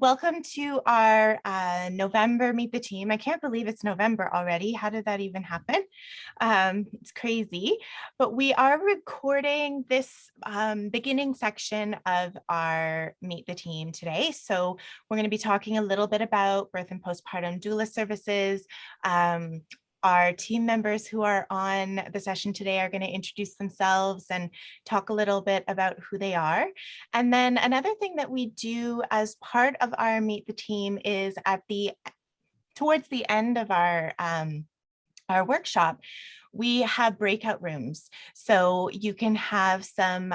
welcome to our November Meet the Team. I can't believe it's November already. How did that even happen? It's crazy, but we are recording this beginning section of our Meet the Team today. So we're going to be talking a little bit about birth and postpartum doula services. Our team members who are on the session today are going to introduce themselves and talk a little bit about who they are. And then another thing that we do as part of our Meet the Team is towards the end of our workshop, we have breakout rooms. So you can have some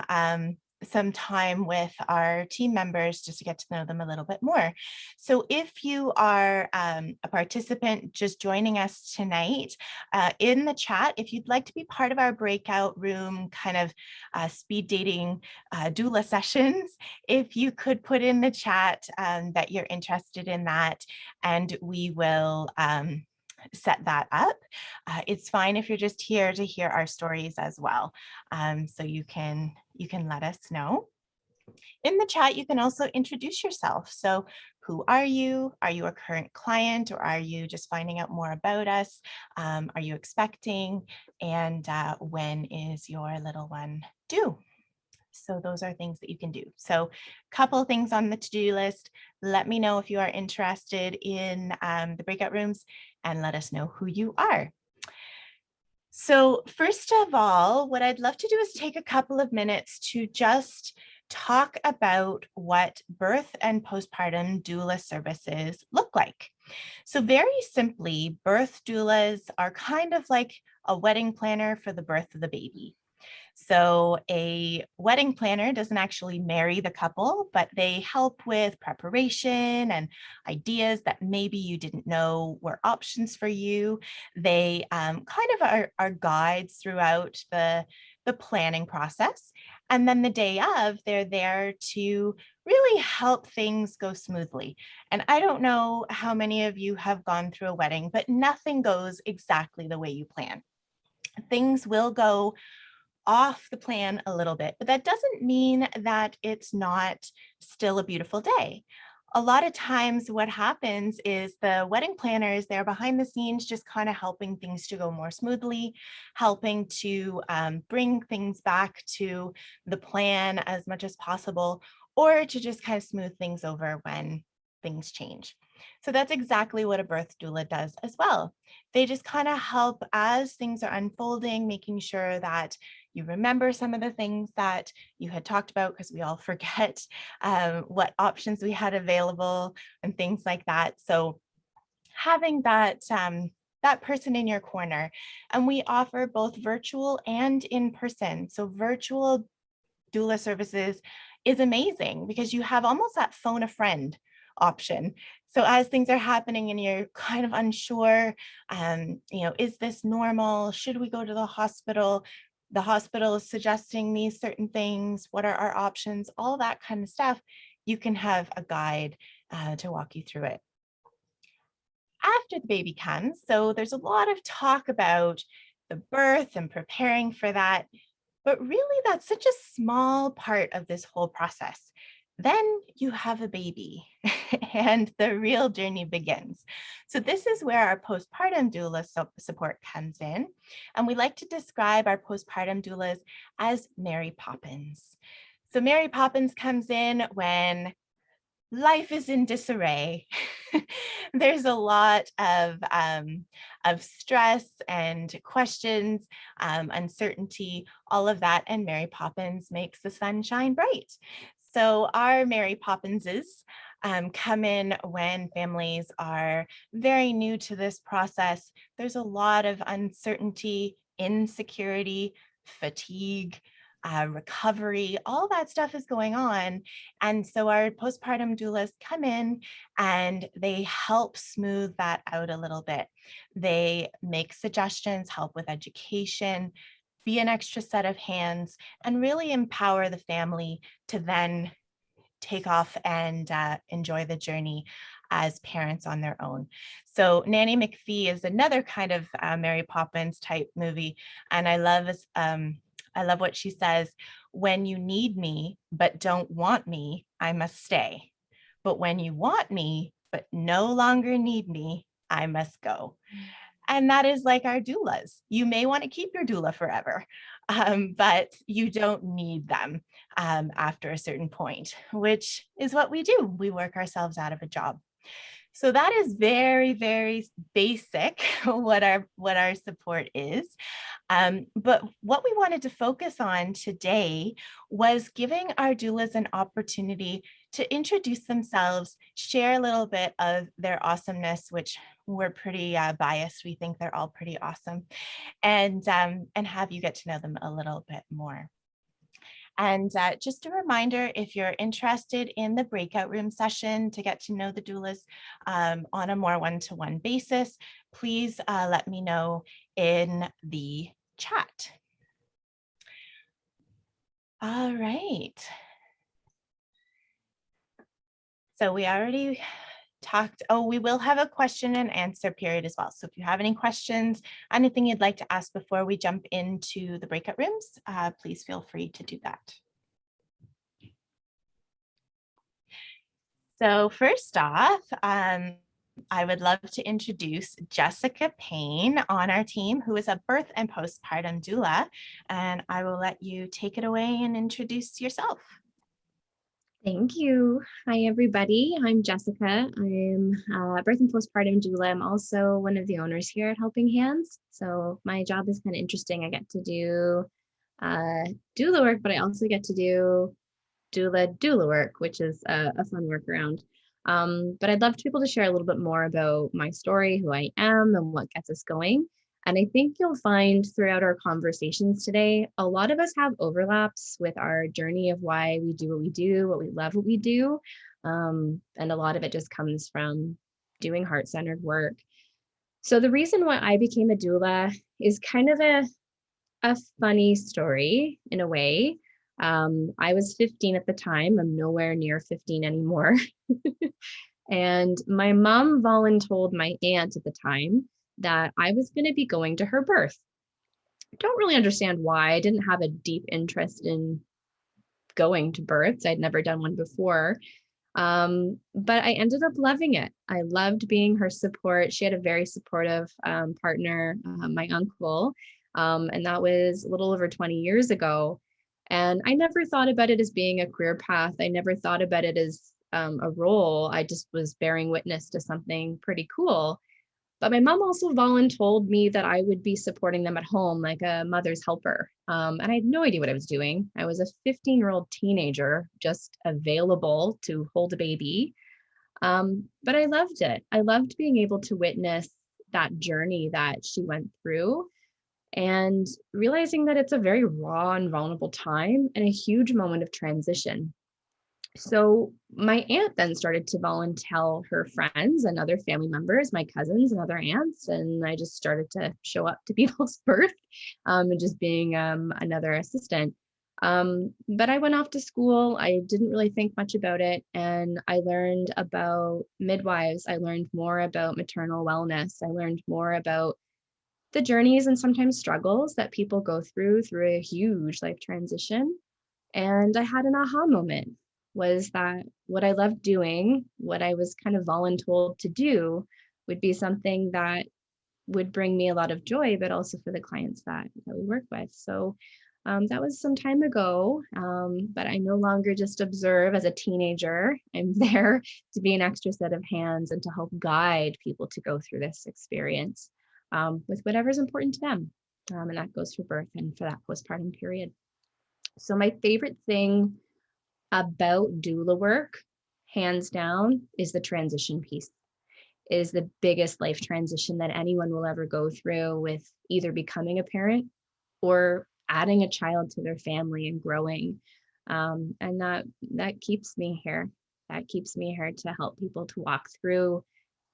time with our team members just to get to know them a little bit more. So if you are a participant just joining us tonight, in the chat, if you'd like to be part of our breakout room kind of speed dating doula sessions, if you could put in the chat that you're interested in that, and we will set that up. It's fine if you're just here to hear our stories as well. So you can let us know. In the chat, you can also introduce yourself. So who are you? Are you a current client, or are you just finding out more about us? Are you expecting? And when is your little one due? So those are things that you can do. So a couple of things on the to-do list. Let me know if you are interested in the breakout rooms, and let us know who you are. So first of all, what I'd love to do is take a couple of minutes to just talk about what birth and postpartum doula services look like. So very simply, birth doulas are kind of like a wedding planner for the birth of the baby. So a wedding planner doesn't actually marry the couple, but they help with preparation and ideas that maybe you didn't know were options for you. They kind of are guides throughout the planning process. And then the day of, they're there to really help things go smoothly. And I don't know how many of you have gone through a wedding, but nothing goes exactly the way you plan. Things will go off the plan a little bit, but that doesn't mean that it's not still a beautiful day. A lot of times what happens is the wedding planner is there behind the scenes, just kind of helping things to go more smoothly, helping to bring things back to the plan as much as possible, or to just kind of smooth things over when things change. So that's exactly what a birth doula does as well. They just kind of help as things are unfolding, making sure that you remember some of the things that you had talked about, because we all forget what options we had available and things like that. So having that person in your corner, and we offer both virtual and in person. So virtual doula services is amazing because you have almost that phone a friend option. So as things are happening and you're kind of unsure, is this normal? Should we go to the hospital? The hospital is suggesting these certain things. What are our options? All that kind of stuff. You can have a guide to walk you through it. After the baby comes, so there's a lot of talk about the birth and preparing for that, but really that's such a small part of this whole process. Then you have a baby and the real journey begins. So this is where our postpartum doula support comes in. And we like to describe our postpartum doulas as Mary Poppins. So Mary Poppins comes in when life is in disarray. There's a lot of stress and questions, uncertainty, all of that. And Mary Poppins makes the sun shine bright. So our Mary Poppinses come in when families are very new to this process. There's a lot of uncertainty, insecurity, fatigue, recovery, all that stuff is going on. And so our postpartum doulas come in and they help smooth that out a little bit. They make suggestions, help with education, be an extra set of hands, and really empower the family to then take off and enjoy the journey as parents on their own. So Nanny McPhee is another kind of Mary Poppins type movie. And I love what she says: when you need me but don't want me, I must stay. but when you want me, but no longer need me, I must go. And that is like our doulas. You may want to keep your doula forever, but you don't need them after a certain point, which is what we do. We work ourselves out of a job. So that is very, very basic what our support is. But what we wanted to focus on today was giving our doulas an opportunity to introduce themselves, share a little bit of their awesomeness, which we're pretty biased. We think they're all pretty awesome, and have you get to know them a little bit more. And just a reminder, if you're interested in the breakout room session to get to know the doulas on a more one-to-one basis, please let me know in the chat. All right. So we already talked, we will have a question and answer period as well. So if you have any questions, anything you'd like to ask before we jump into the breakout rooms, please feel free to do that. So first off, I would love to introduce Jessica Payne on our team, who is a birth and postpartum doula, and I will let you take it away and introduce yourself. Thank you. Hi, everybody. I'm Jessica. I'm a birth and postpartum doula. I'm also one of the owners here at Helping Hands. So my job is kind of interesting. I get to do doula work, but I also get to do doula work, which is a fun workaround. But I'd love to be able to share a little bit more about my story, who I am, and what gets us going. And I think you'll find throughout our conversations today, a lot of us have overlaps with our journey of why we do, what we love what we do. And a lot of it just comes from doing heart-centered work. So the reason why I became a doula is kind of a funny story in a way. I was 15 at the time. I'm nowhere near 15 anymore. And my mom voluntold my aunt at the time that I was going to be going to her birth. Don't really understand why. I didn't have a deep interest in going to births. I'd never done one before. But I ended up loving it. I loved being her support. She had a very supportive partner, my uncle, and that was a little over 20 years ago. And I never thought about it as being a career path. I never thought about it as a role. I just was bearing witness to something pretty cool. But my mom also voluntold me that I would be supporting them at home like a mother's helper. And I had no idea what I was doing. I was a 15-year-old teenager, just available to hold a baby. But I loved it. I loved being able to witness that journey that she went through and realizing that it's a very raw and vulnerable time and a huge moment of transition. So my aunt then started to volunteer her friends and other family members, my cousins and other aunts, and I just started to show up to people's birth and just being another assistant. But I went off to school. I didn't really think much about it, and I learned about midwives. I learned more about maternal wellness. I learned more about the journeys and sometimes struggles that people go through a huge life transition. And I had an aha moment. Was that what I loved doing, what I was kind of voluntold to do, would be something that would bring me a lot of joy, but also for the clients that we work with. So that was some time ago, but I no longer just observe as a teenager. I'm there to be an extra set of hands and to help guide people to go through this experience with whatever's important to them. And that goes for birth and for that postpartum period. So my favorite thing about doula work, hands down, is the transition piece. It is the biggest life transition that anyone will ever go through with either becoming a parent or adding a child to their family and growing. And that keeps me here. That keeps me here to help people to walk through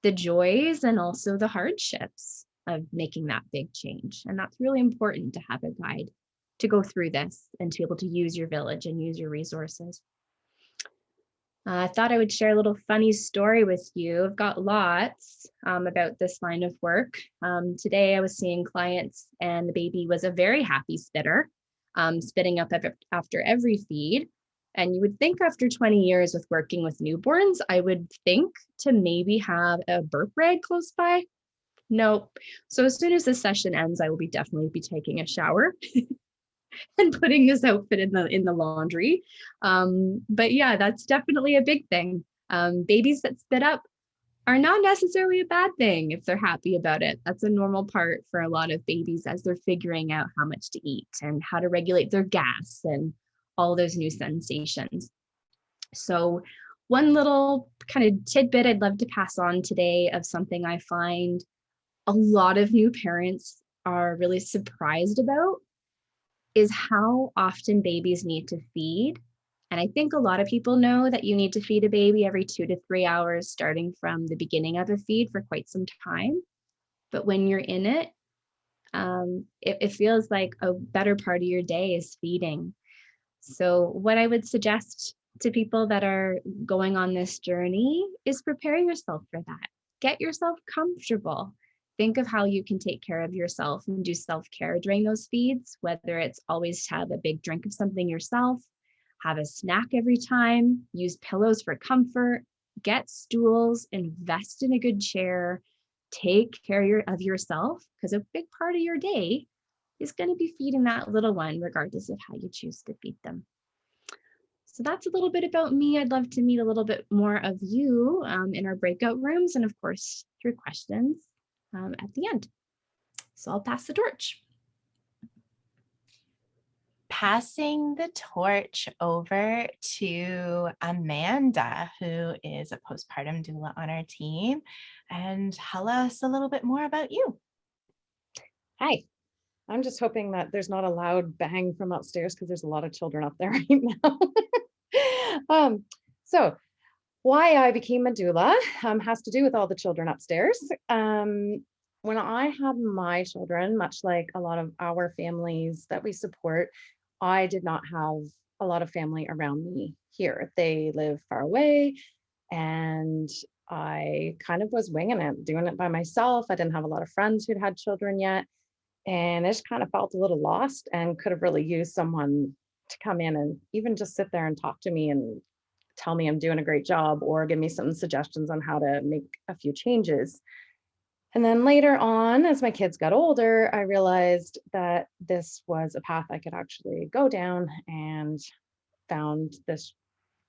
the joys and also the hardships of making that big change. And that's really important to have a guide to go through this and to be able to use your village and use your resources. I thought I would share a little funny story with you. I've got lots about this line of work. Today I was seeing clients and the baby was a very happy spitter, spitting up after every feed. And you would think after 20 years with working with newborns, I would think to maybe have a burp rag close by. Nope. So as soon as this session ends, I will definitely be taking a shower and putting this outfit in the laundry. But yeah, that's definitely a big thing. Babies that spit up are not necessarily a bad thing if they're happy about it. That's a normal part for a lot of babies as they're figuring out how much to eat and how to regulate their gas and all those new sensations. So one little kind of tidbit I'd love to pass on today of something I find a lot of new parents are really surprised about is how often babies need to feed. And I think a lot of people know that you need to feed a baby every 2 to 3 hours, starting from the beginning of a feed for quite some time. But when you're in it, it feels like a better part of your day is feeding. So what I would suggest to people that are going on this journey is prepare yourself for that. Get yourself comfortable. Think of how you can take care of yourself and do self-care during those feeds, whether it's always have a big drink of something yourself, have a snack every time, use pillows for comfort, get stools, invest in a good chair, take care of yourself, because a big part of your day is going to be feeding that little one, regardless of how you choose to feed them. So that's a little bit about me. I'd love to meet a little bit more of you in our breakout rooms and of course through questions at the end. So I'll pass the torch. Passing the torch over to Amanda, who is a postpartum doula on our team, and tell us a little bit more about you. Hi, I'm just hoping that there's not a loud bang from upstairs because there's a lot of children up there right now. So why I became a doula has to do with all the children upstairs. When I had my children, much like a lot of our families that we support, I did not have a lot of family around me here. They live far away and I kind of was winging it, doing it by myself. I didn't have a lot of friends who'd had children yet. And I just kind of felt a little lost and could have really used someone to come in and even just sit there and talk to me and tell me I'm doing a great job or give me some suggestions on how to make a few changes. And then later on, as my kids got older, I realized that this was a path I could actually go down and found this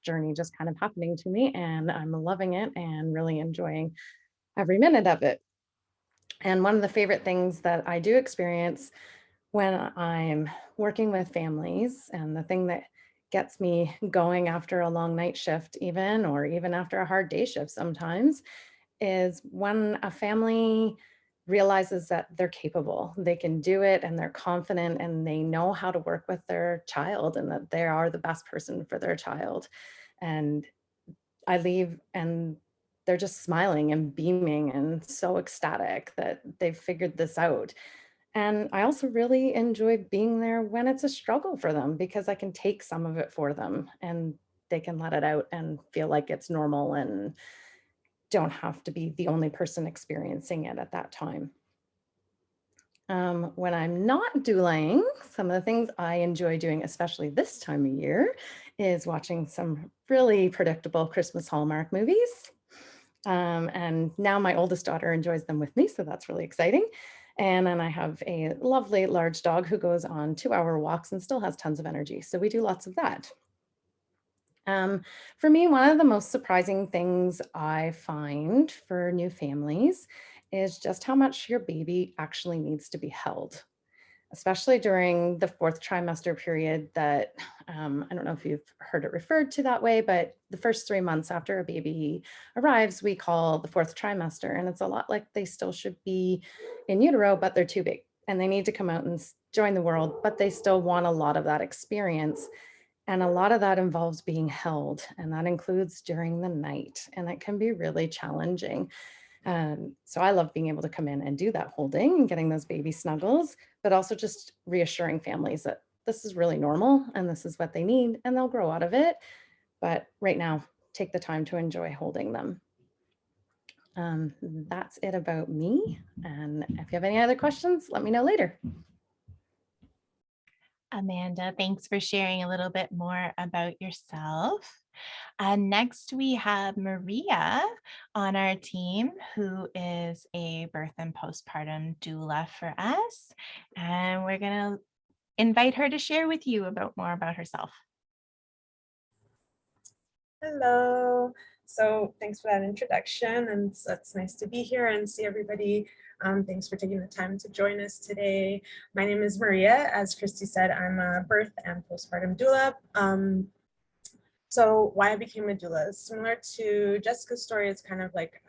journey just kind of happening to me. And I'm loving it and really enjoying every minute of it. And one of the favorite things that I do experience when I'm working with families, and the thing that gets me going after a long night shift even, or even after a hard day shift sometimes, is when a family realizes that they're capable, they can do it and they're confident and they know how to work with their child and that they are the best person for their child. And I leave and they're just smiling and beaming and so ecstatic that they've figured this out. And I also really enjoy being there when it's a struggle for them because I can take some of it for them and they can let it out and feel like it's normal and don't have to be the only person experiencing it at that time. When I'm not doulaing, some of the things I enjoy doing, especially this time of year, is watching some really predictable Christmas Hallmark movies. And now my oldest daughter enjoys them with me, so that's really exciting. And then I have a lovely large dog who goes on 2-hour walks and still has tons of energy. So we do lots of that. For me, one of the most surprising things I find for new families is just how much your baby actually needs to be held, especially during the 4th trimester period that, I don't know if you've heard it referred to that way, but the first 3 months after a baby arrives, we call the 4th trimester. And it's a lot like they still should be in utero, but they're too big and they need to come out and join the world, but they still want a lot of that experience. And a lot of that involves being held, and that includes during the night, and it can be really challenging. So I love being able to come in and do that holding and getting those baby snuggles, but also just reassuring families that this is really normal and this is what they need and they'll grow out of it. But right now, take the time to enjoy holding them. That's it about me. And if you have any other questions, let me know later. Amanda, thanks for sharing a little bit more about yourself. Next, we have Maria on our team, who is a birth and postpartum doula for us. And we're going to invite her to share with you about more about herself. Hello. So thanks for that introduction, and it's nice to be here and see everybody. Thanks for taking the time to join us today. My name is Maria. As Kristi said, I'm a birth and postpartum doula. So why I became a doula is similar to Jessica's story. It's kind of like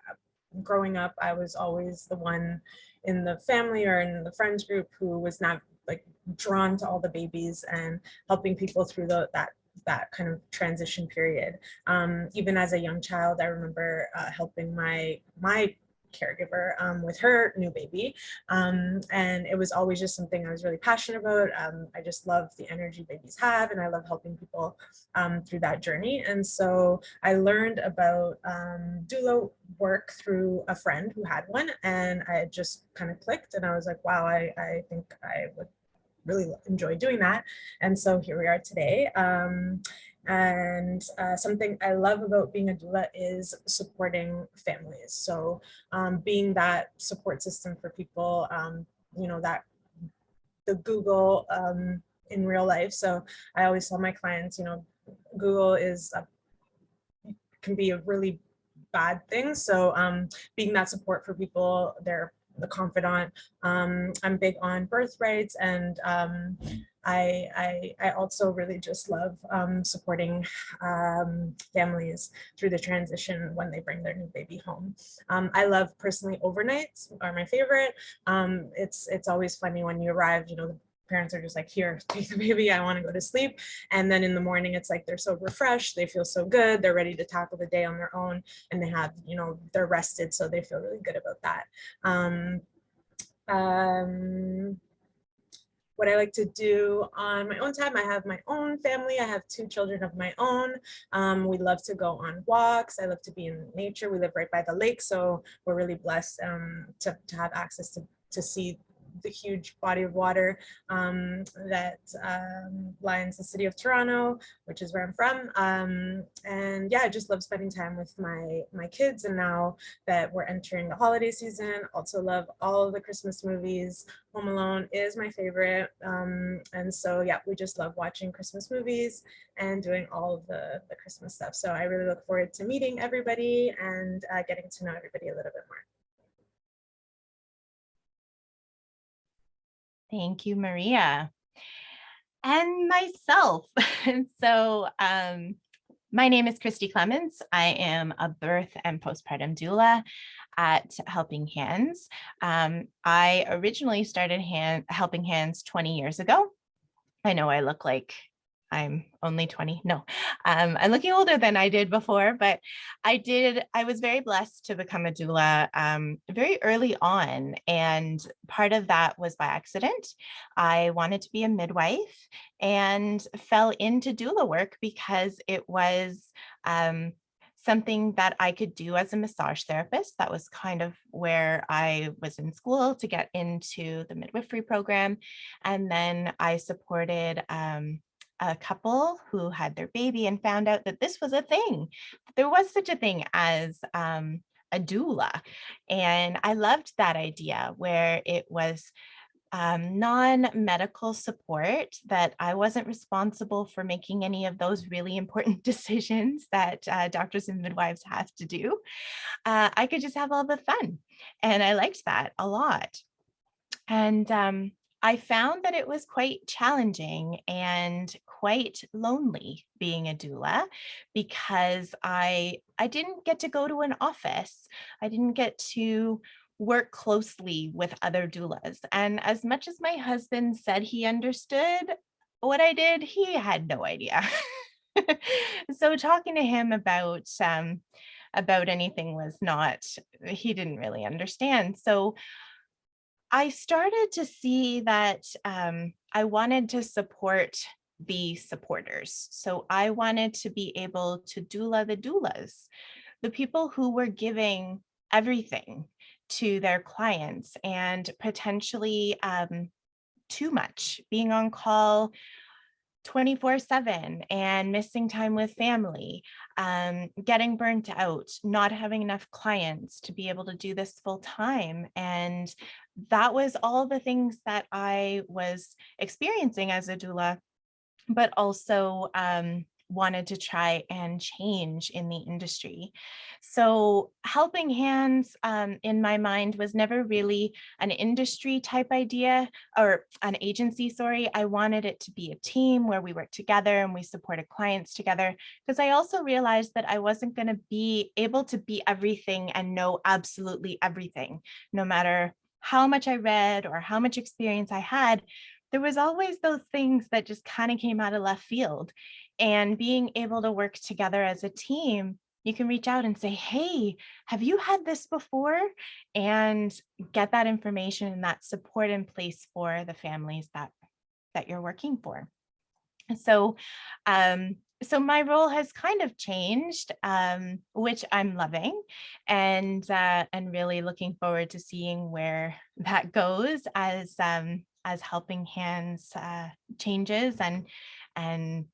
growing up, I was always the one in the family or in the friends group who was not like drawn to all the babies and helping people through that kind of transition period. Even as a young child, I remember helping my caregiver with her new baby. And it was always just something I was really passionate about. I just love the energy babies have, and I love helping people through that journey. And so I learned about doula work through a friend who had one, and I just kind of clicked, and I was like, wow, I think I would really enjoy doing that. And so here we are today. Something I love about being a doula is supporting families. So being that support system for people, you know, that the Google in real life. So I always tell my clients, you know, Google can be a really bad thing. So being that support for people, they're the confidant. I'm big on birthrights, and I also really just love supporting families through the transition when they bring their new baby home. I love personally overnights are my favorite. It's always funny when you arrive, you know, the parents are just like, here, take the baby, I want to go to sleep. And then in the morning, it's like they're so refreshed, they feel so good, they're ready to tackle the day on their own, and they have, you know, they're rested, so they feel really good about that. What I like to do on my own time, I have my own family. I have 2 children of my own. We love to go on walks. I love to be in nature. We live right by the lake, so we're really blessed to have access to see the huge body of water that lines the city of Toronto, which is where I'm from. And yeah, I just love spending time with my kids. And now that we're entering the holiday season, also love all of the Christmas movies. Home Alone is my favorite. And so yeah, we just love watching Christmas movies and doing all of the Christmas stuff. So I really look forward to meeting everybody and getting to know everybody a little bit more. Thank you, Maria. And myself. So my name is Kristi Clements. I am a birth and postpartum doula at Helping Hands. I originally started Helping Hands 20 years ago. I know I look like I'm only 20. No, I'm looking older than I did before, but I was very blessed to become a doula very early on. And part of that was by accident. I wanted to be a midwife and fell into doula work because it was something that I could do as a massage therapist. That was kind of where I was in school to get into the midwifery program. And then I supported a couple who had their baby and found out that this was a thing. There was such a thing as a doula. And I loved that idea where it was non-medical support, that I wasn't responsible for making any of those really important decisions that doctors and midwives have to do. I could just have all the fun. And I liked that a lot. And I found that it was quite challenging and quite lonely being a doula because I didn't get to go to an office. I didn't get to work closely with other doulas. And as much as my husband said he understood what I did, he had no idea. So talking to him about anything was not, he didn't really understand. So I started to see that I wanted to support the supporters. So I wanted to be able to doula the doulas, the people who were giving everything to their clients and potentially too much, being on call 24/7 and missing time with family, getting burnt out, not having enough clients to be able to do this full time. And that was all the things that I was experiencing as a doula, but also wanted to try and change in the industry. So Helping Hands in my mind was never really an industry type idea or an agency, sorry. I wanted it to be a team where we worked together and we supported clients together, because I also realized that I wasn't going to be able to be everything and know absolutely everything, no matter how much I read or how much experience I had. There was always those things that just kind of came out of left field. And being able to work together as a team, you can reach out and say, hey, have you had this before? And get that information and that support in place for the families that you're working for. So my role has kind of changed, which I'm loving, and really looking forward to seeing where that goes as Helping Hands changes and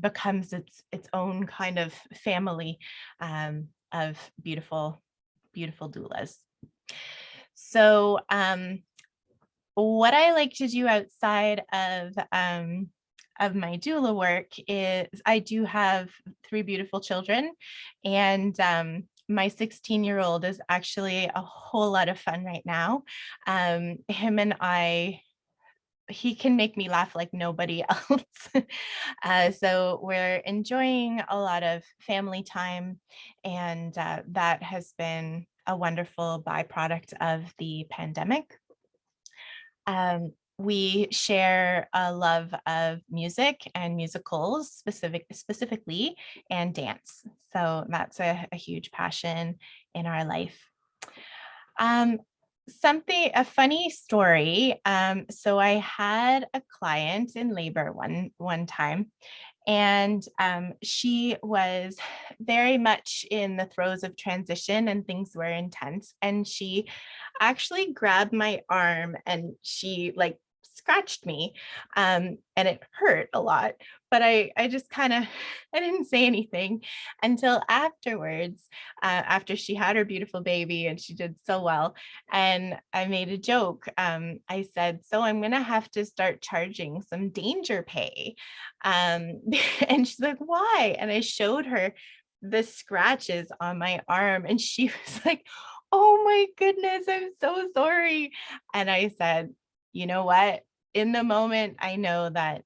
becomes its own kind of family of beautiful doulas. So what I like to do outside of my doula work is I do have 3 beautiful children, and my 16-year-old is actually a whole lot of fun right now. Him and he can make me laugh like nobody else. So we're enjoying a lot of family time, and that has been a wonderful byproduct of the pandemic. We share a love of music and musicals specifically, and dance. So that's a huge passion in our life. A funny story. So I had a client in labor one time, and she was very much in the throes of transition and things were intense. And she actually grabbed my arm and she like scratched me, and it hurt a lot, but I just kind of, I didn't say anything until afterwards, after she had her beautiful baby and she did so well. And I made a joke. I said, so I'm going to have to start charging some danger pay. And she's like, why? And I showed her the scratches on my arm and she was like, oh my goodness, I'm so sorry. And I said, you know what? In the moment, I know that,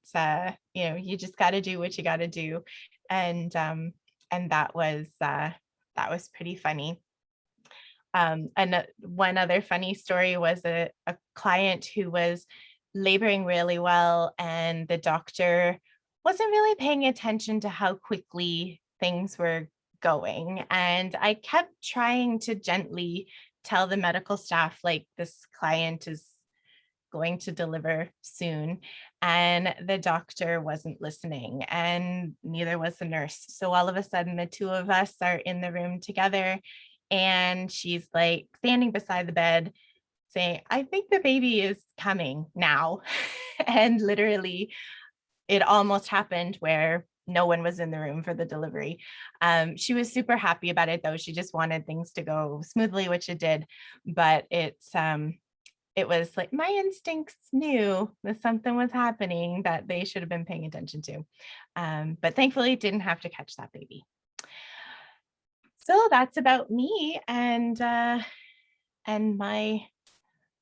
you just got to do what you got to do. And that was pretty funny. And one other funny story was a client who was laboring really well, and the doctor wasn't really paying attention to how quickly things were going. And I kept trying to gently tell the medical staff, like, this client is going to deliver soon. And the doctor wasn't listening, and neither was the nurse. So all of a sudden, the 2 of us are in the room together, and she's like standing beside the bed saying, I think the baby is coming now. And literally, it almost happened where no one was in the room for the delivery. She was super happy about it, though. She just wanted things to go smoothly, which it did. But it was like my instincts knew that something was happening that they should have been paying attention to. But thankfully didn't have to catch that baby. So that's about me and my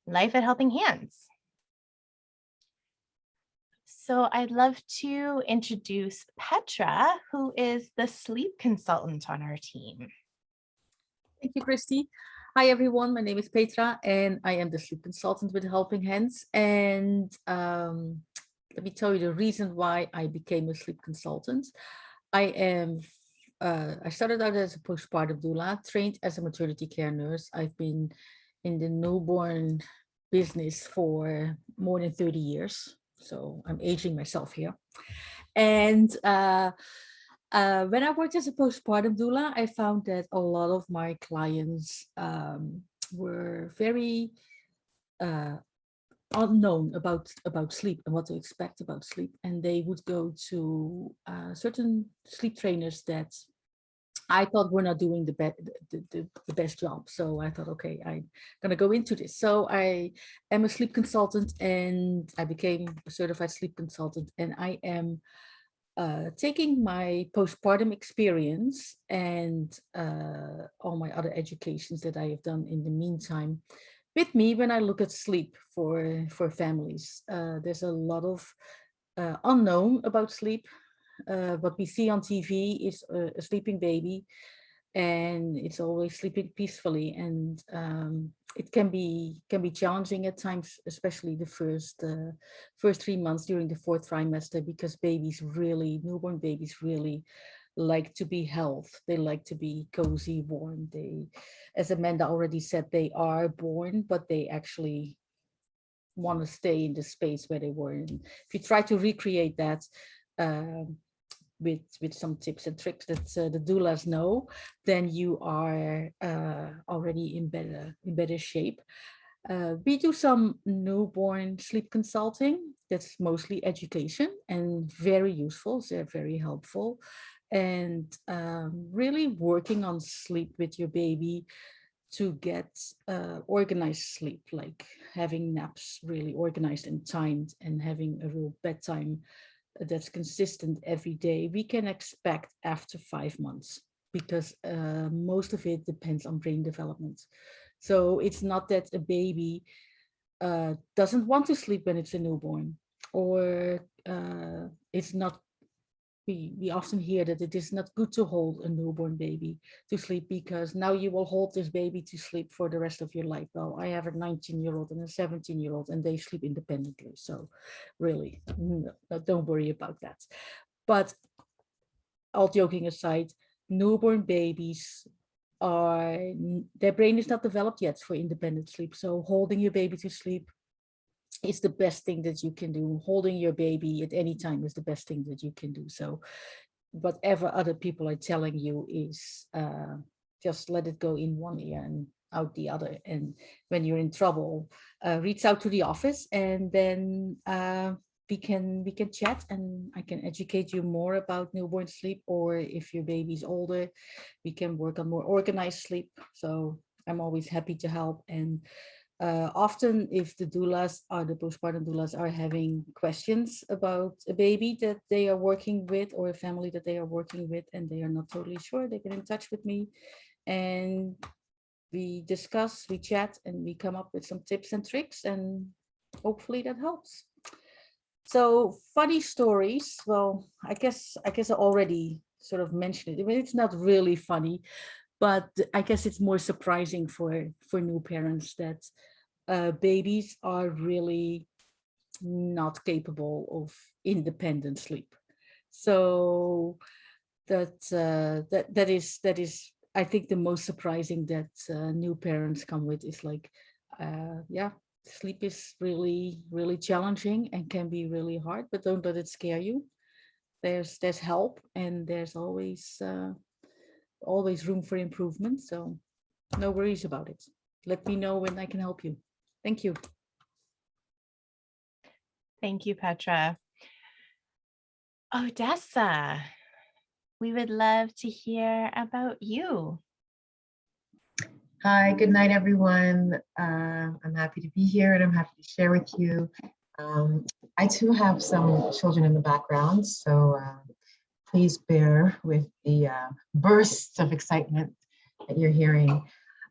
life at Helping Hands. So I'd love to introduce Petra, who is the sleep consultant on our team. Thank you, Kristi. Hi, everyone. My name is Petra, and I am the sleep consultant with Helping Hands. And let me tell you the reason why I became a sleep consultant. I started out as a postpartum doula, trained as a maternity care nurse. I've been in the newborn business for more than 30 years. So I'm aging myself here. And when I worked as a postpartum doula, I found that a lot of my clients were very unknown about sleep and what to expect about sleep, and they would go to certain sleep trainers that I thought were not doing the best job. So I thought, okay, I'm gonna go into this. So I am a sleep consultant, and I became a certified sleep consultant, and I am taking my postpartum experience and all my other educations that I have done in the meantime with me when I look at sleep for families. There's a lot of unknown about sleep. What we see on TV is a sleeping baby, and it's always sleeping peacefully, and it can be challenging at times, especially the first 3 months during the 4th trimester, because newborn babies really like to be held. They like to be cozy, warm. They, as Amanda already said, they are born, but they actually want to stay in the space where they were in. If you try to recreate that with some tips and tricks that the doulas know, then you are already in better shape. We do some newborn sleep consulting. That's mostly education and very useful. So they're very helpful. And really working on sleep with your baby to get organized sleep, like having naps really organized and timed, and having a real bedtime that's consistent every day, we can expect after 5 months, because most of it depends on brain development. So it's not that a baby doesn't want to sleep when it's a newborn, or it's not. We often hear that it is not good to hold a newborn baby to sleep, because now you will hold this baby to sleep for the rest of your life. Well, I have a 19-year-old and a 17-year-old, and they sleep independently. So really, no, don't worry about that. But all joking aside, newborn babies their brain is not developed yet for independent sleep. So holding your baby to sleep is the best thing that you can do. Holding your baby at any time is the best thing that you can do. So whatever other people are telling you is just let it go in one ear and out the other. And when you're in trouble, reach out to the office, and then we can chat, and I can educate you more about newborn sleep. Or if your baby's older, we can work on more organized sleep. So I'm always happy to help. And often if the doulas the postpartum doulas are having questions about a baby that they are working with, or a family that they are working with, and they are not totally sure, they get in touch with me, and we discuss, we chat, and we come up with some tips and tricks, and hopefully that helps. So funny stories. Well, I guess I already sort of mentioned it. I mean, it's not really funny, but I guess it's more surprising for new parents that babies are really not capable of independent sleep. So that is I think the most surprising that new parents come with is like, yeah, sleep is really challenging and can be really hard, but don't let it scare you. There's help, and there's always room for improvement. So no worries about it. Let me know when I can help you. Thank you. Thank you, Petra. Odessa, we would love to hear about you. Hi, good night, everyone. I'm happy to be here, and I'm happy to share with you. I too have some children in the background, so please bear with the bursts of excitement that you're hearing.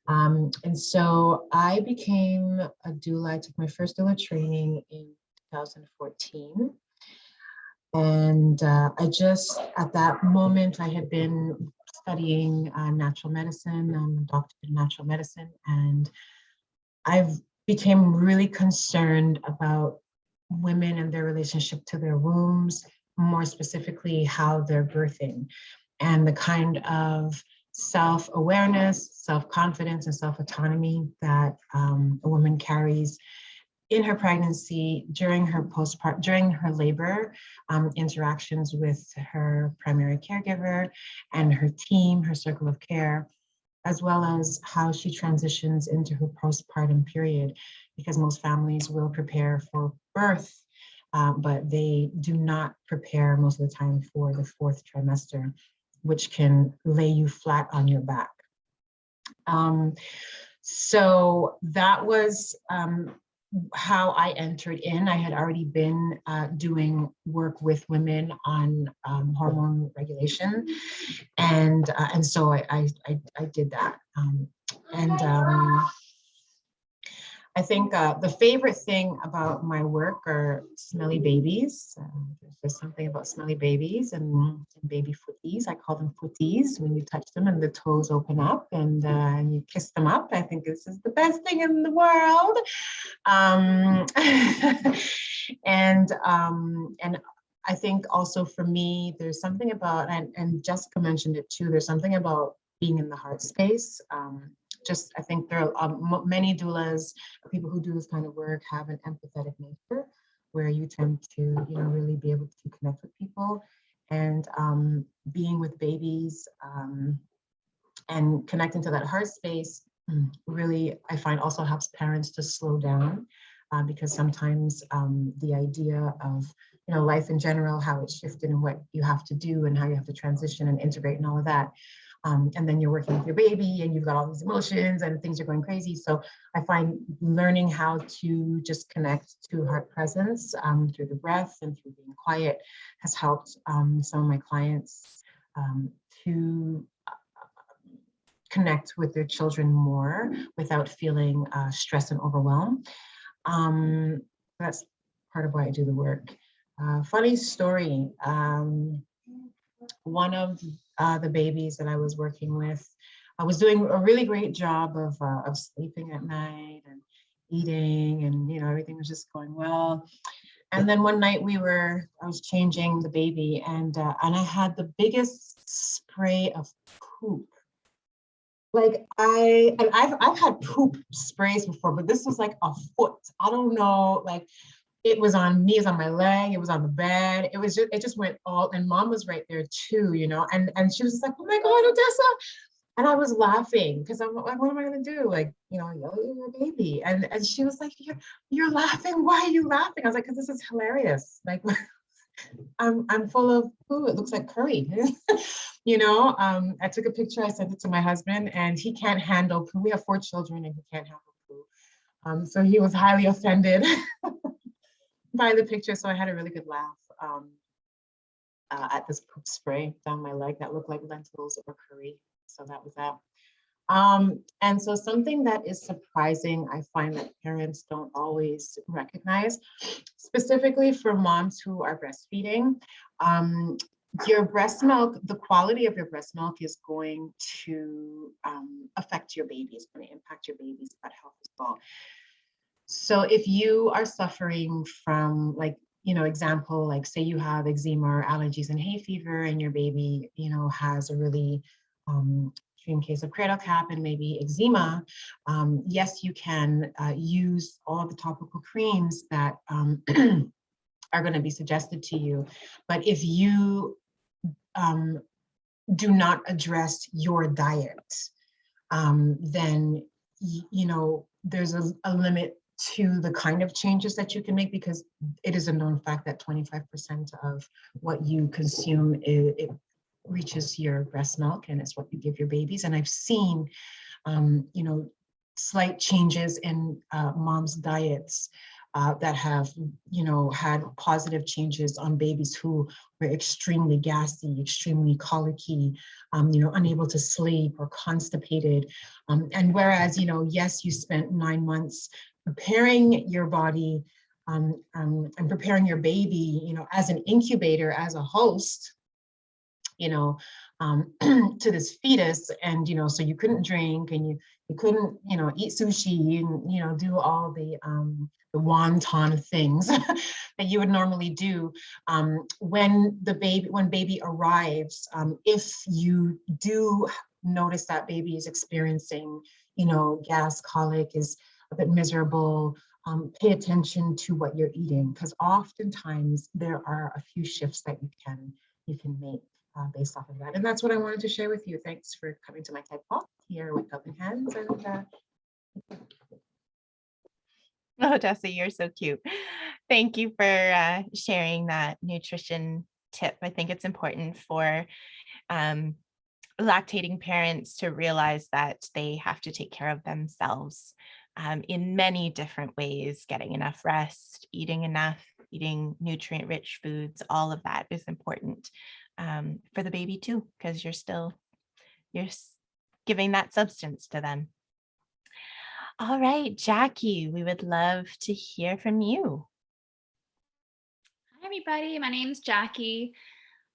And so I became a doula. I took my first doula training in 2014. And I just, at that moment, I had been studying natural medicine. I'm a doctor in natural medicine, and I became really concerned about women and their relationship to their wombs, more specifically how they're birthing, and the kind of self-awareness, self-confidence, and self-autonomy that a woman carries in her pregnancy, during her postpartum, during her labor, interactions with her primary caregiver and her team, her circle of care, as well as how she transitions into her postpartum period, because most families will prepare for birth, but they do not prepare most of the time for the 4th trimester, which can lay you flat on your back. So that was how I entered in. I had already been doing work with women on hormone regulation, and so I did that. I think the favorite thing about my work are smelly babies. There's something about smelly babies and baby footies. I call them footies when you touch them and the toes open up and you kiss them up. I think this is the best thing in the world. And I think also for me, there's something about, and Jessica mentioned it too, there's something about being in the heart space. I think there are many doulas, people who do this kind of work, have an empathetic nature where you tend to, really be able to connect with people. And being with babies and connecting to that heart space really, I find, also helps parents to slow down because sometimes the idea of life in general, how it's shifted and what you have to do and how you have to transition and integrate and all of that. And then you're working with your baby and you've got all these emotions and things are going crazy. So I find learning how to just connect to heart presence through the breath and through being quiet has helped some of my clients to connect with their children more without feeling stress and overwhelm. That's part of why I do the work. Funny story. One of the babies that I was working with, I was doing a really great job of sleeping at night and eating, and everything was just going well. And then one night I was changing the baby, and I had the biggest spray of poop. Like I've had poop sprays before, but this was like a foot. I don't know, like. It was on me, it was on my leg, it was on the bed. It just went all, and Mom was right there too, and she was just like, oh my God, Odessa. And I was laughing because I'm like, what am I gonna do? Like, you're a baby. And she was like, you're laughing, why are you laughing? I was like, because this is hilarious. Like, I'm full of poo, it looks like curry. I took a picture, I sent it to my husband, and he can't handle poo. We have 4 children and he can't handle poo. So he was highly offended by the picture, so I had a really good laugh at this poop spray down my leg that looked like lentils or curry. So that was that. And so something that is surprising, I find that parents don't always recognize, specifically for moms who are breastfeeding, your breast milk, the quality of your breast milk is going to affect your baby, it's going to impact your baby's gut health as well. So if you are suffering from, like, example, like say you have eczema or allergies and hay fever and your baby, has a really extreme case of cradle cap and maybe eczema, yes, you can use all the topical creams that are going to be suggested to you. But if you do not address your diet, then, there's a limit to the kind of changes that you can make, because it is a known fact that 25% of what you consume, it reaches your breast milk, and it's what you give your babies. And I've seen, slight changes in moms' diets that have, had positive changes on babies who were extremely gassy, extremely colicky, unable to sleep or constipated. And whereas, yes, you spent 9 months preparing your body and preparing your baby, as an incubator, as a host, to this fetus, and so you couldn't drink and you couldn't eat sushi and do all the wonton things that you would normally do. When baby arrives, if you do notice that baby is experiencing gas, colic, is a bit miserable, pay attention to what you're eating, because oftentimes there are a few shifts that you can make based off of that. And that's what I wanted to share with you. Thanks for coming to my TED Talk. here with Helping Hands. And Odessa, you're so cute. Thank you for sharing that nutrition tip. I think it's important for lactating parents to realize that they have to take care of themselves in many different ways. Getting enough rest, eating enough, eating nutrient-rich foods, all of that is important for the baby too, because you're giving that substance to them. All right, Jackie, we would love to hear from you. Hi, everybody. My name's Jackie.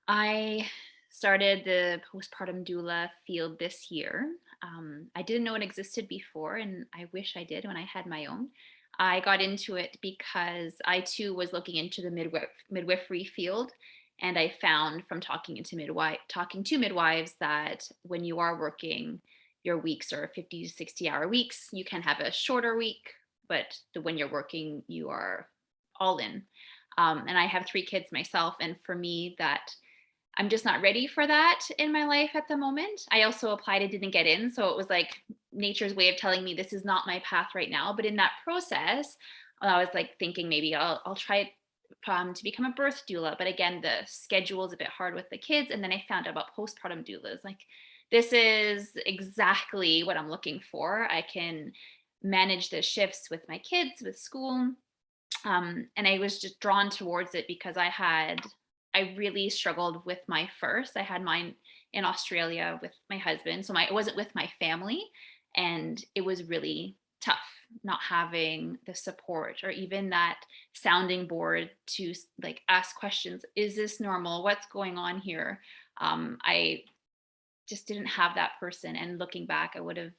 I started the postpartum doula field this year. I didn't know it existed before, and I wish I did when I had my own. I got into it because I too was looking into the midwifery field, and I found from talking to midwives that when you are working, your weeks are 50 to 60-hour weeks. You can have a shorter week, but when you're working, you are all in. And I have 3 kids myself, and for me, that I'm just not ready for that in my life at the moment. I also applied and didn't get in, so it was like nature's way of telling me this is not my path right now. But in that process, I was like thinking maybe I'll try to become a birth doula. But again, the schedule is a bit hard with the kids. And then I found out about postpartum doulas. Like, this is exactly what I'm looking for. I can manage the shifts with my kids, with school. And I was just drawn towards it because I really struggled with my first. I had mine in Australia with my husband. So it wasn't with my family. And it was really tough not having the support or even that sounding board to like ask questions. Is this normal? What's going on here? I just didn't have that person. And looking back, I would have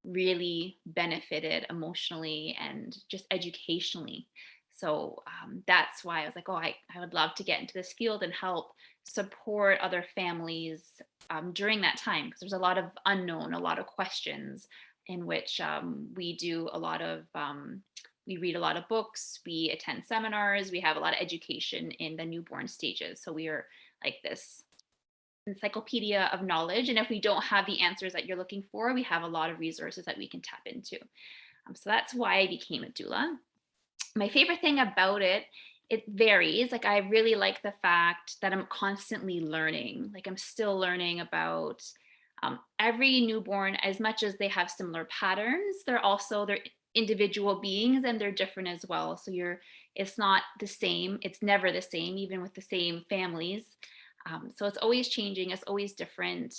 really benefited emotionally and just educationally. So that's why I was like, oh, I would love to get into this field and help support other families during that time, because there's a lot of unknown, a lot of questions in which we do a lot of, we read a lot of books, we attend seminars, we have a lot of education in the newborn stages. So we are like this encyclopedia of knowledge. And if we don't have the answers that you're looking for, we have a lot of resources that we can tap into. So that's why I became a doula. My favorite thing about it varies. Like, I really like the fact that I'm constantly learning. Like, I'm still learning about every newborn. As much as they have similar patterns, they're individual beings, and they're different as well. So it's not the same. It's never the same, even with the same families. So it's always changing, it's always different,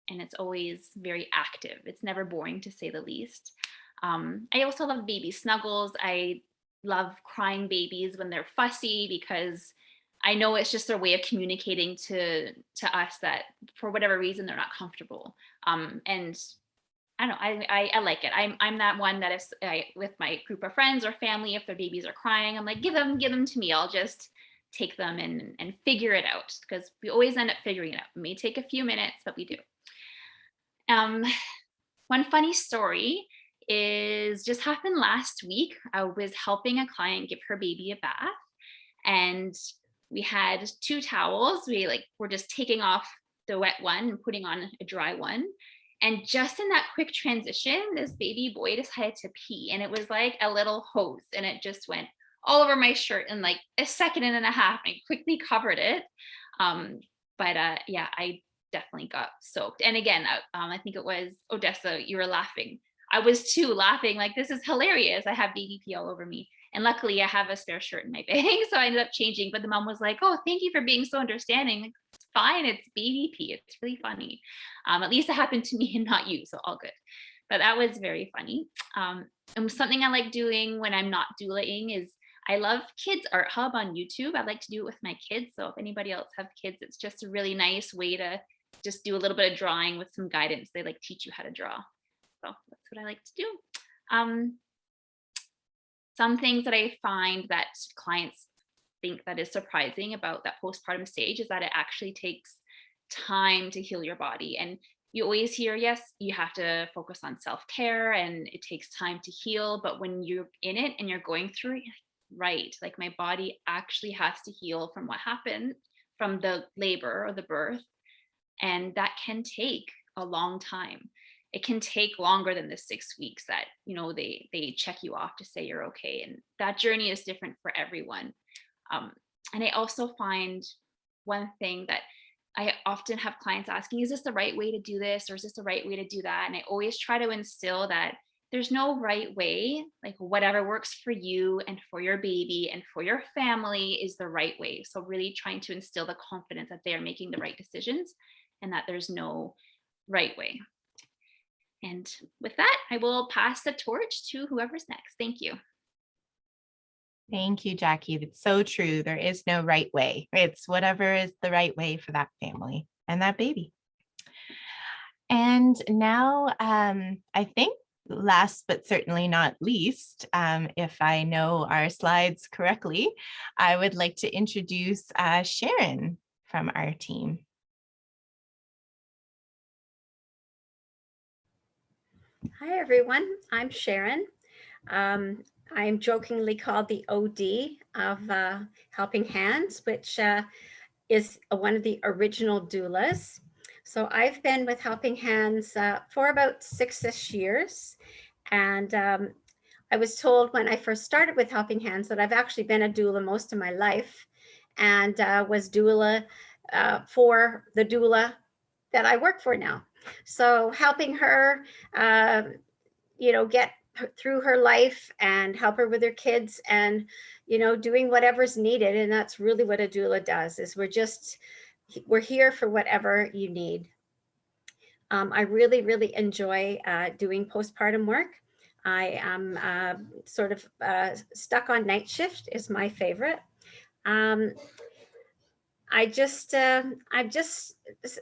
and it's always very active. It's never boring, to say the least. I also love baby snuggles. I love crying babies when they're fussy, because I know it's just their way of communicating to us that for whatever reason they're not comfortable. And I don't know, I like it. I'm that one that if with my group of friends or family, if their babies are crying, I'm like, give them to me. I'll just take them and figure it out, because we always end up figuring it out. It may take a few minutes, but we do. One funny story just happened last week. I was helping a client give her baby a bath, and we had 2 towels. We're just taking off the wet one and putting on a dry one. And just in that quick transition, this baby boy decided to pee, and it was like a little hose, and it just went all over my shirt in like a second and a half. I quickly covered it. Yeah, I definitely got soaked. And again, I think it was Odessa, you were laughing. I was too, laughing like, this is hilarious. I have baby pee all over me. And luckily I have a spare shirt in my bag, so I ended up changing. But the mom was like, oh, thank you for being so understanding. Like, it's fine, it's baby pee. It's really funny. At least it happened to me and not you, so all good. But that was very funny. And something I like doing when I'm not doulaing is I love Kids Art Hub on YouTube. I like to do it with my kids. So if anybody else have kids, it's just a really nice way to just do a little bit of drawing with some guidance. They like teach you how to draw. So that's what I like to do. Some things that I find that clients think that is surprising about that postpartum stage is that it actually takes time to heal your body. And you always hear, yes, you have to focus on self-care and it takes time to heal. But when you're in it and you're going through it, right, like my body actually has to heal from what happened from the labor or the birth. And that can take a long time. it can take longer than the 6 weeks that, you know, they check you off to say you're okay. And that journey is different for everyone. And I also find one thing that I often have clients asking, is this the right way to do this? Or is this the right way to do that? And I always try to instill that there's no right way, like whatever works for you and for your baby and for your family is the right way. So really trying to instill the confidence that they are making the right decisions and that there's no right way. And with that, I will pass the torch to whoever's next. Thank you. Thank you, Jackie. That's so true. There is no right way. It's whatever is the right way for that family and that baby. And now I think last but certainly not least, if I know our slides correctly, I would like to introduce Sharon from our team. Hi, everyone. I'm Sharon. I'm jokingly called the OD of Helping Hands, which is one of the original doulas. So I've been with Helping Hands for about 6-ish years. And I was told when I first started with Helping Hands that I've actually been a doula most of my life and was doula for the doula that I work for now. So helping her, you know, get through her life and help her with her kids and, you know, doing whatever's needed. And that's really what a doula does, is we're here for whatever you need. I really, really enjoy doing postpartum work. I am sort of stuck on night shift is my favorite. I'm just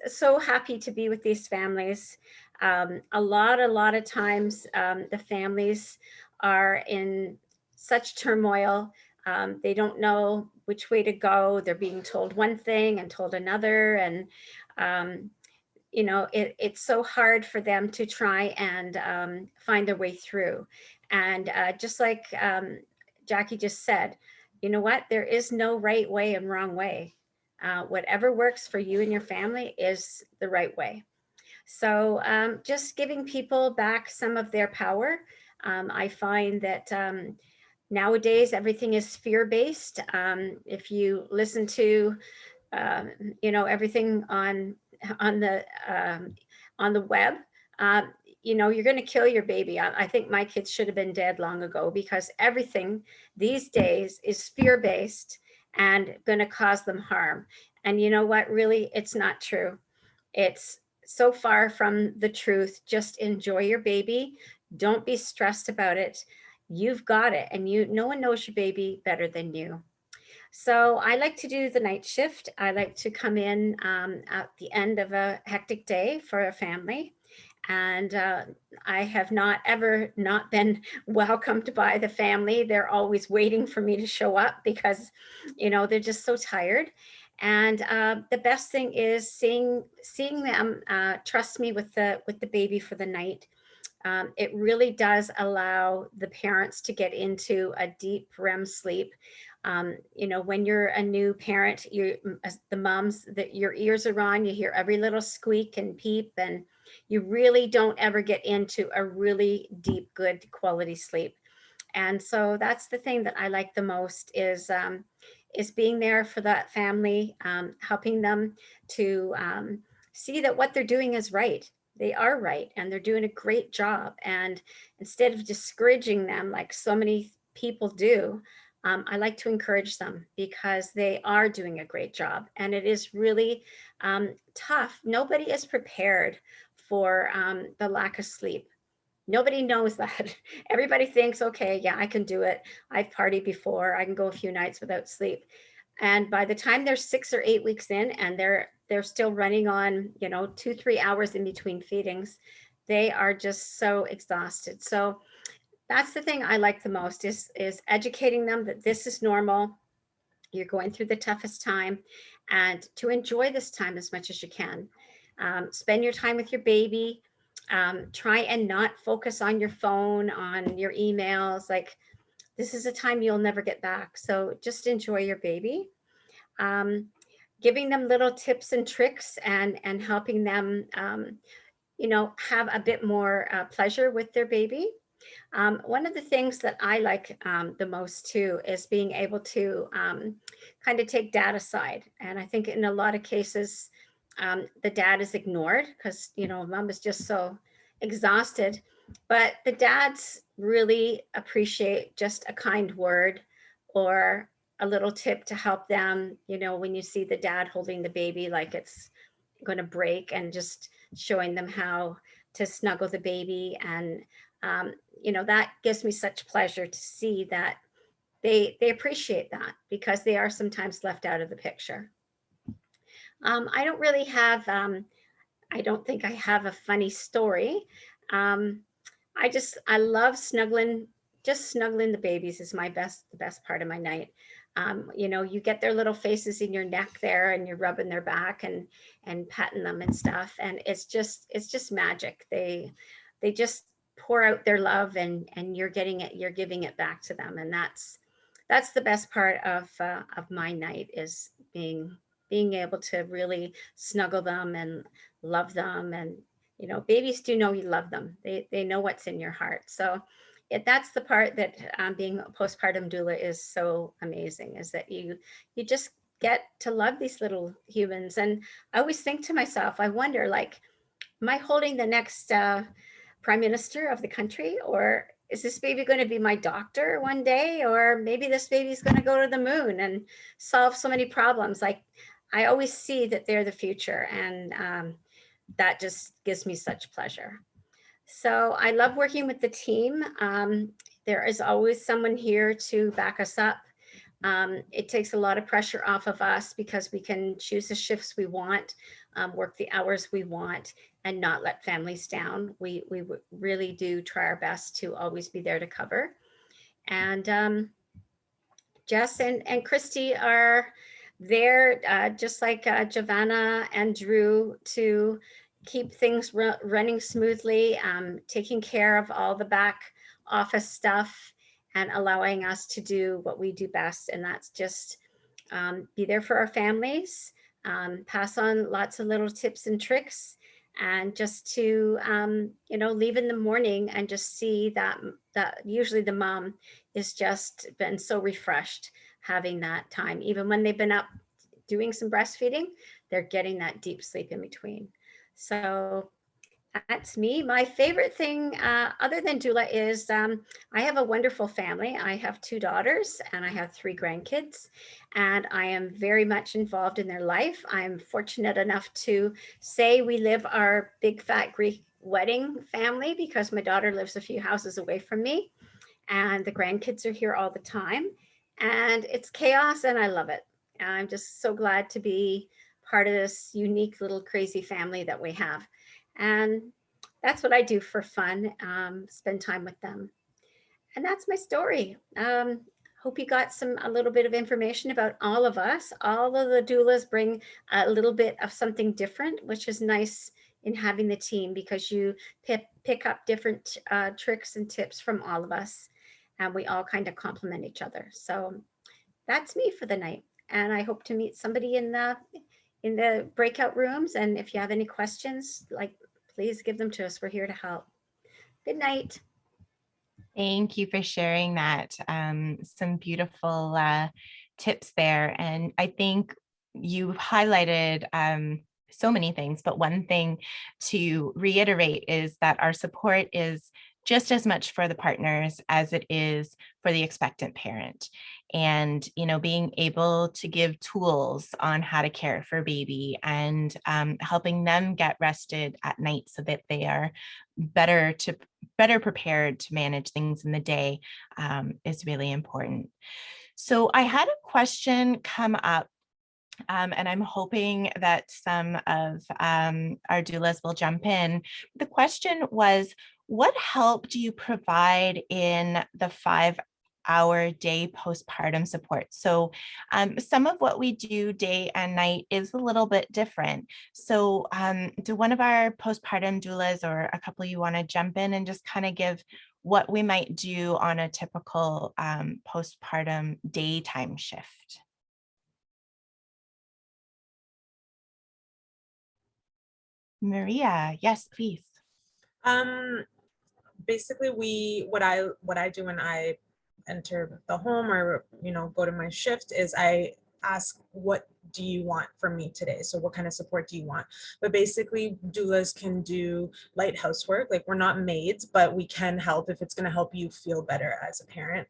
so happy to be with these families. A lot of times the families are in such turmoil. They don't know which way to go. They're being told one thing and told another. And, you know, it's so hard for them to try and find their way through. And just like Jackie just said, you know what? There is no right way and wrong way. Whatever works for you and your family is the right way. So just giving people back some of their power. I find that nowadays everything is fear-based. If you listen to, you know, everything on the web, you know, you're going to kill your baby. I think my kids should have been dead long ago, because everything these days is fear-based and going to cause them harm. And you know what? Really, it's not true. It's so far from the truth. Just enjoy your baby. Don't be stressed about it. You've got it. And no one knows your baby better than you. So I like to do the night shift. I like to come in at the end of a hectic day for a family. And I have not ever not been welcomed by the family. They're always waiting for me to show up because, you know, they're just so tired. And the best thing is seeing them trust me with the baby for the night. It really does allow the parents to get into a deep REM sleep. You know, when you're a new parent, the moms, that your ears are on, you hear every little squeak and peep, and you really don't ever get into a really deep, good quality sleep. And so that's the thing that I like the most is being there for that family, helping them to see that what they're doing is right. They are right, and they're doing a great job. And instead of discouraging them like so many people do, I like to encourage them because they are doing a great job. And it is really tough. Nobody is prepared for the lack of sleep. Nobody knows that. Everybody thinks, okay, yeah, I can do it. I've partied before. I can go a few nights without sleep. And by the time they're 6 or 8 weeks in and they're still running on, you know, 2-3 hours in between feedings, they are just so exhausted. So that's the thing I like the most is educating them that this is normal. You're going through the toughest time, and to enjoy this time as much as you can. Spend your time with your baby. Try and not focus on your phone, on your emails. Like, this is a time you'll never get back. So just enjoy your baby. Giving them little tips and tricks and helping them have a bit more pleasure with their baby. One of the things that I like the most too is being able to kind of take dad aside. And I think in a lot of cases, the dad is ignored because, mom is just so exhausted. But the dads really appreciate just a kind word or a little tip to help them, when you see the dad holding the baby like it's going to break, and just showing them how to snuggle the baby. And that gives me such pleasure to see that they appreciate that, because they are sometimes left out of the picture. I don't really have I don't think I have a funny story. I love snuggling. Just snuggling the babies is the best part of my night. You get their little faces in your neck there, and you're rubbing their back and patting them and stuff, and it's just magic. They just pour out their love, and you're giving it back to them, and that's the best part of my night, is being able to really snuggle them and love them. And babies do know you love them. They know what's in your heart. So that's the part that being a postpartum doula is so amazing, is that you just get to love these little humans. And I always think to myself, I wonder, like, am I holding the next prime minister of the country, or is this baby going to be my doctor one day? Or maybe this baby's going to go to the moon and solve so many problems. Like, I always see that they're the future, and that just gives me such pleasure. So I love working with the team. There is always someone here to back us up. It takes a lot of pressure off of us, because we can choose the shifts we want, work the hours we want, and not let families down. We really do try our best to always be there to cover. And Jess and Kristi are there, just like Giovanna and Drew, to keep things running smoothly, taking care of all the back office stuff, and allowing us to do what we do best. And that's just be there for our families, pass on lots of little tips and tricks, and just to, leave in the morning and just see that usually the mom is just been so refreshed having that time. Even when they've been up doing some breastfeeding, they're getting that deep sleep in between. So that's me. My favorite thing, other than doula, is I have a wonderful family. I have 2 daughters and I have 3 grandkids, and I am very much involved in their life. I'm fortunate enough to say we live our big fat Greek wedding family, because my daughter lives a few houses away from me, and the grandkids are here all the time, and it's chaos, and I love it. I'm just so glad to be part of this unique little crazy family that we have. And that's what I do for fun, spend time with them. And that's my story. Hope you got a little bit of information about all of us. All of the doulas bring a little bit of something different, which is nice in having the team, because you pick up different tricks and tips from all of us, and we all kind of complement each other. So that's me for the night. And I hope to meet somebody in the breakout rooms. And if you have any questions, please give them to us. We're here to help. Good night. Thank you for sharing that. Some beautiful tips there. And I think you highlighted so many things, but one thing to reiterate is that our support is just as much for the partners as it is for the expectant parent. And, being able to give tools on how to care for baby, and helping them get rested at night so that they are better prepared to manage things in the day is really important. So I had a question come up, and I'm hoping that some of our doulas will jump in. The question was, what help do you provide in the 5-hour day postpartum support? So some of what we do day and night is a little bit different. So do one of our postpartum doulas, or a couple, you want to jump in and just kind of give what we might do on a typical postpartum daytime shift? Maria, yes, please. Basically, what I do when I enter the home or go to my shift is I ask, what do you want from me today? So what kind of support do you want? But basically, doulas can do light housework. Like, we're not maids, but we can help if it's going to help you feel better as a parent.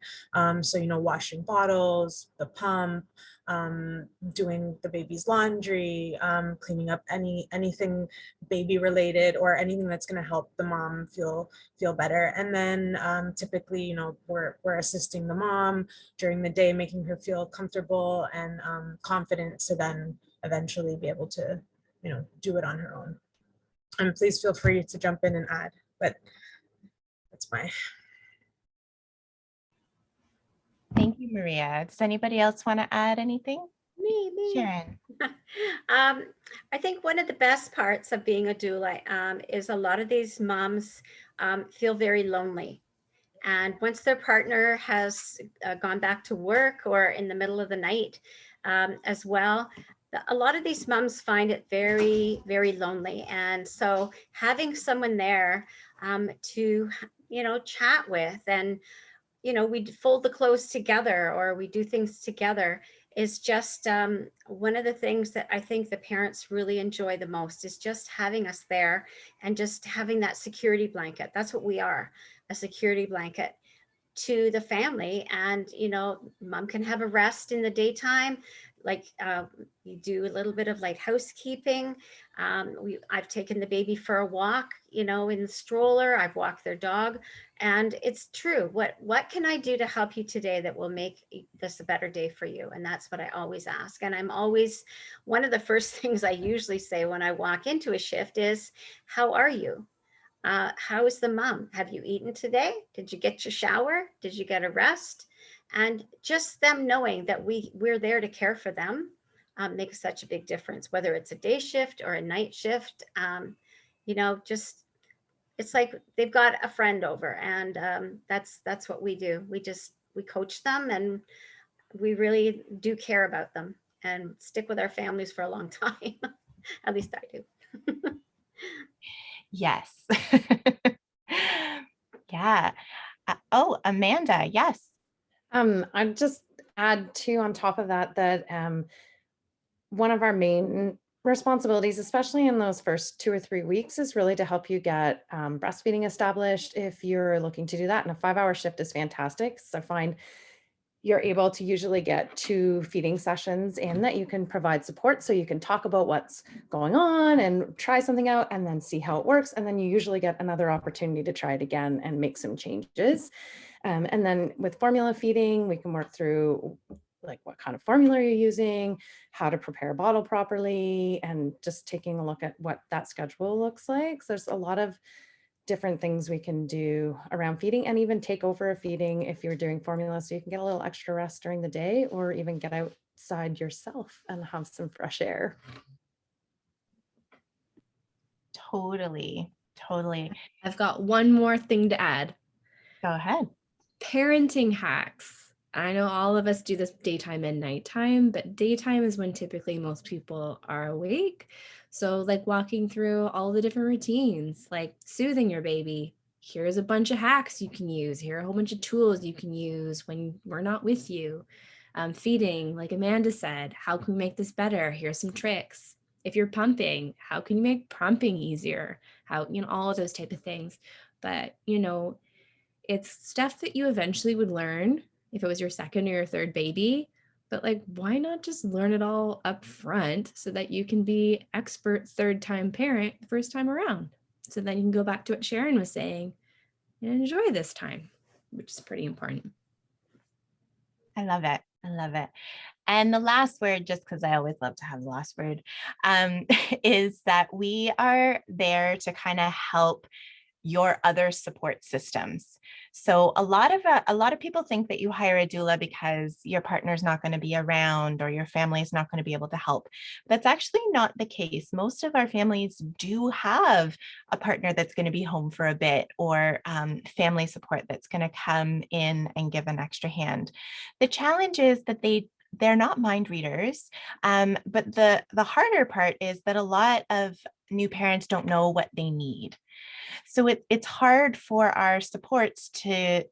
So washing bottles, the pump, doing the baby's laundry, cleaning up anything baby related, or anything that's going to help the mom feel better. And then typically, we're assisting the mom during the day, making her feel comfortable and confident, to then eventually be able to do it on her own. And please feel free to jump in and add, but that's my. Thank you, Maria. Does anybody else want to add anything? Me. Sharon. I think one of the best parts of being a doula is a lot of these moms feel very lonely. And once their partner has gone back to work or in the middle of the night as well, a lot of these moms find it very, very lonely. And so having someone there to, chat with, and, we fold the clothes together or we do things together, is just one of the things that I think the parents really enjoy the most, is just having us there and just having that security blanket. That's what we are, a security blanket to the family. And, mom can have a rest in the daytime. Like we do a little bit of light housekeeping. I've taken the baby for a walk, in the stroller. I've walked their dog. And it's true. What can I do to help you today that will make this a better day for you? And that's what I always ask. And I'm always, one of the first things I usually say when I walk into a shift is, how are you? How is the mom? Have you eaten today? Did you get your shower? Did you get a rest? And just them knowing that we're there to care for them makes such a big difference, whether it's a day shift or a night shift. Just, it's like they've got a friend over, and that's what we do. We coach them, and we really do care about them and stick with our families for a long time. At least I do. Yes. Yeah. Oh, Amanda, yes. I'd just add too on top of that one of our main responsibilities, especially in those first 2 or 3 weeks, is really to help you get breastfeeding established if you're looking to do that. And a 5-hour shift is fantastic. So I find you're able to usually get 2 feeding sessions in that you can provide support, so you can talk about what's going on and try something out and then see how it works. And then you usually get another opportunity to try it again and make some changes. And then with formula feeding, we can work through like what kind of formula you're using, how to prepare a bottle properly, and just taking a look at what that schedule looks like. So there's a lot of different things we can do around feeding, and even take over a feeding if you're doing formula, so you can get a little extra rest during the day, or even get outside yourself and have some fresh air. Totally. I've got one more thing to add. Go ahead. Parenting hacks. I know all of us do this daytime and nighttime, but daytime is when typically most people are awake. So like walking through all the different routines, like soothing your baby. Here's a bunch of hacks you can use. Here are a whole bunch of tools you can use when we're not with you. Feeding, like Amanda said, how can we make this better? Here's some tricks. If you're pumping, how can you make pumping easier? How, all of those type of things. But, it's stuff that you eventually would learn if it was your second or your third baby, but like, why not just learn it all up front so that you can be expert third-time parent the first time around? So then you can go back to what Sharon was saying and enjoy this time, which is pretty important. I love it. And the last word, just because I always love to have the last word, is that we are there to kind of help your other support systems. So a lot of people think that you hire a doula because your partner's not going to be around or your family is not going to be able to help. That's actually not the case. Most of our families do have a partner that's going to be home for a bit, or family support that's going to come in and give an extra hand. The challenge is that they're not mind readers. But the harder part is that a lot of new parents don't know what they need. So it's hard for our supports to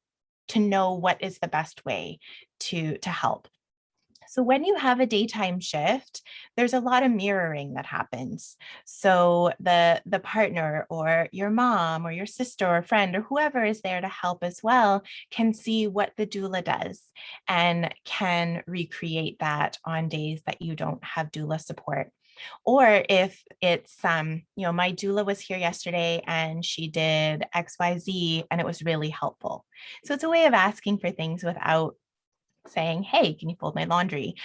know what is the best way to help. So when you have a daytime shift, there's a lot of mirroring that happens. So the partner or your mom or your sister or friend or whoever is there to help as well can see what the doula does and can recreate that on days that you don't have doula support. Or if it's, my doula was here yesterday and she did XYZ and it was really helpful. So it's a way of asking for things without saying, hey, can you fold my laundry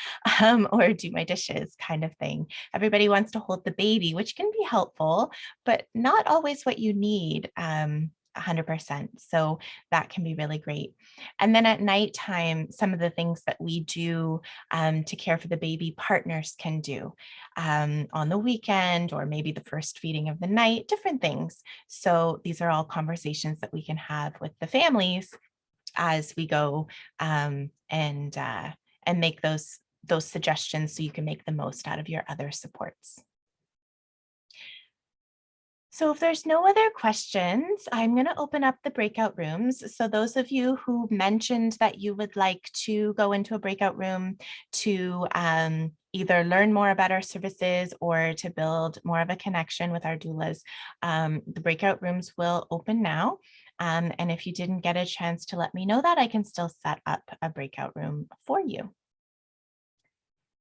or do my dishes kind of thing. Everybody wants to hold the baby, which can be helpful, but not always what you need 100%. So that can be really great. And then at nighttime, some of the things that we do to care for the baby, partners can do on the weekend or maybe the first feeding of the night, different things. So these are all conversations that we can have with the families as we go and make those suggestions so you can make the most out of your other supports. So if there's no other questions, I'm going to open up the breakout rooms. So those of you who mentioned that you would like to go into a breakout room to either learn more about our services or to build more of a connection with our doulas, the breakout rooms will open now. And if you didn't get a chance to let me know that, I can still set up a breakout room for you.